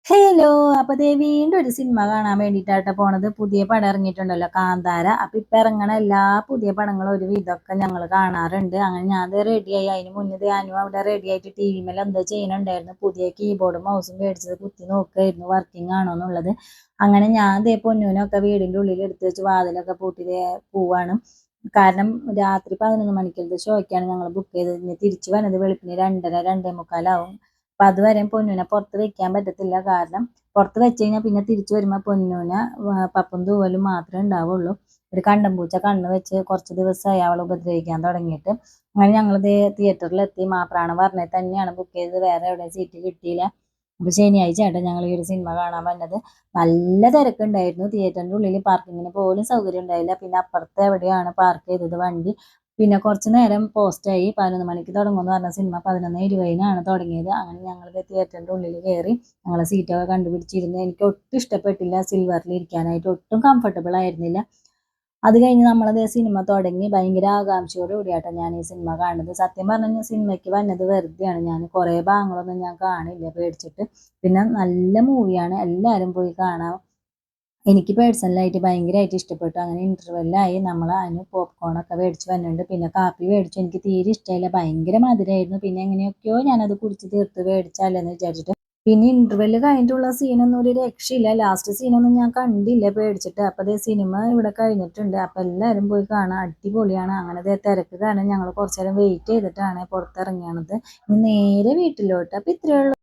Hello! അപ്പൊ ദേ വീണ്ടും ഒരു സിനിമ കാണാൻ വേണ്ടിയിട്ടാട്ടോ പോണത്. പുതിയ പടം ഇറങ്ങിയിട്ടുണ്ടല്ലോ കാന്താര. അപ്പൊ ഇപ്പൊ ഇറങ്ങണ എല്ലാ പുതിയ പടങ്ങളും ഒരു വിധമൊക്കെ ഞങ്ങൾ കാണാറുണ്ട്. അങ്ങനെ ഞാൻ ദേ റെഡിയായി. അതിന് മുന്നേ ദേ അനു അവിടെ റെഡി ആയിട്ട് ടി വിമേൽ എന്തോ ചെയ്യണുണ്ടായിരുന്നു. പുതിയ കീബോർഡും മൗസും മേടിച്ചത് കുത്തി നോക്കുകയായിരുന്നു വർക്കിംഗ് ആണോ എന്നുള്ളത്. അങ്ങനെ ഞാൻ ദേ പൊന്നൂനൊക്കെ വീടിന്റെ ഉള്ളിൽ എടുത്ത് വെച്ച് വാതിലൊക്കെ പൂട്ടി ദേ പോവാണ്. കാരണം രാത്രി 11 മണിക്കലത്തെ ഷോയ്ക്കാണ് ഞങ്ങൾ ബുക്ക് ചെയ്തത്. ഇനി തിരിച്ചു വന്നത് വെളുപ്പിന് 2:30 2:45 അപ്പൊ അതുവരെ പൊന്നൂനെ പുറത്ത് വെക്കാൻ പറ്റത്തില്ല. കാരണം പുറത്ത് വെച്ച് കഴിഞ്ഞാൽ പിന്നെ തിരിച്ചു വരുമ്പോൾ പൊന്നൂനെ പപ്പും തൂവലും മാത്രമേ ഉണ്ടാവുള്ളൂ. ഒരു കണ്ടം പൂച്ച കണ്ണ് വെച്ച് കുറച്ച് ദിവസമായി അവളെ ഉപദ്രവിക്കാൻ തുടങ്ങിയിട്ട്. അങ്ങനെ ഞങ്ങൾ തിയേറ്ററിലെത്തി. മാപ്രാണം പറഞ്ഞത് തന്നെയാണ് ബുക്ക് ചെയ്തത്. വേറെ എവിടെ സീറ്റ് കിട്ടിയില്ല. അപ്പൊ ശനിയാഴ്ച ആയിട്ട് ഞങ്ങൾ ഈ ഒരു സിനിമ കാണാൻ വന്നത്. നല്ല തിരക്കുണ്ടായിരുന്നു. തിയേറ്ററിന്റെ ഉള്ളിൽ പാർക്കിങ്ങിന് പോലും സൗകര്യം ഉണ്ടായില്ല. പിന്നെ അപ്പുറത്ത് എവിടെയാണ് പാർക്ക് ചെയ്തത് വണ്ടി. പിന്നെ കുറച്ച് നേരം പോസ്റ്റായി. 11 മണിക്ക് തുടങ്ങുമെന്ന് പറഞ്ഞ സിനിമ 11:20 തുടങ്ങിയത്. അങ്ങനെ ഞങ്ങൾ തിയേറ്ററിന്റെ ഉള്ളിൽ കയറി ഞങ്ങളെ സീറ്റൊക്കെ കണ്ടുപിടിച്ചിരുന്നു. എനിക്ക് ഒട്ടും ഇഷ്ടപ്പെട്ടില്ല സിൽവറിൽ ഇരിക്കാനായിട്ട്. ഒട്ടും കംഫർട്ടബിൾ ആയിരുന്നില്ല. അത് കഴിഞ്ഞ് നമ്മളത് സിനിമ തുടങ്ങി. ഭയങ്കര ആകാംക്ഷയോട് കൂടിയാട്ടോ ഞാൻ ഈ സിനിമ കാണുന്നത്. സത്യം പറഞ്ഞാൽ സിനിമയ്ക്ക് വന്നത് വെറുതെയാണ്. ഞാൻ കുറേ ഭാഗങ്ങളൊന്നും ഞാൻ കാണില്ല പേടിച്ചിട്ട്. പിന്നെ നല്ല മൂവിയാണ്. എല്ലാവരും പോയി കാണാം. എനിക്ക് പേഴ്സണലായിട്ട് ഭയങ്കരമായിട്ട് ഇഷ്ടപ്പെട്ടു. അങ്ങനെ ഇന്റർവെല്ലായി നമ്മൾ അതിന് പോപ്കോണൊക്കെ മേടിച്ച് വന്നിട്ടുണ്ട്. പിന്നെ കാപ്പി മേടിച്ചു. എനിക്ക് തീരെ ഇഷ്ടമായില്ല. ഭയങ്കര മധുരമായിരുന്നു. പിന്നെ എങ്ങനെയൊക്കെയോ ഞാനത് കുടിച്ച് തീർത്ത് മേടിച്ചാലെന്ന് വിചാരിച്ചിട്ട്. പിന്നെ ഇന്റർവെല്ല് കഴിഞ്ഞിട്ടുള്ള സീനൊന്നും ഒരു രക്ഷയില്ല. ലാസ്റ്റ് സീനൊന്നും ഞാൻ കണ്ടില്ല പേടിച്ചിട്ട്. അപ്പൊ ദേ സിനിമ ഇവിടെ കഴിഞ്ഞിട്ടുണ്ട്. അപ്പൊ എല്ലാവരും പോയി കാണാം. അടിപൊളിയാണ്. അങ്ങനെ ദേ തിരക്ക് കാരണം ഞങ്ങൾ കുറച്ചു നേരം വെയിറ്റ് ചെയ്തിട്ടാണ് പുറത്തിറങ്ങിയത്. ഇനി നേരെ വീട്ടിലോട്ട്. അപ്പൊ ഇത്രയേ ഉള്ളൂ.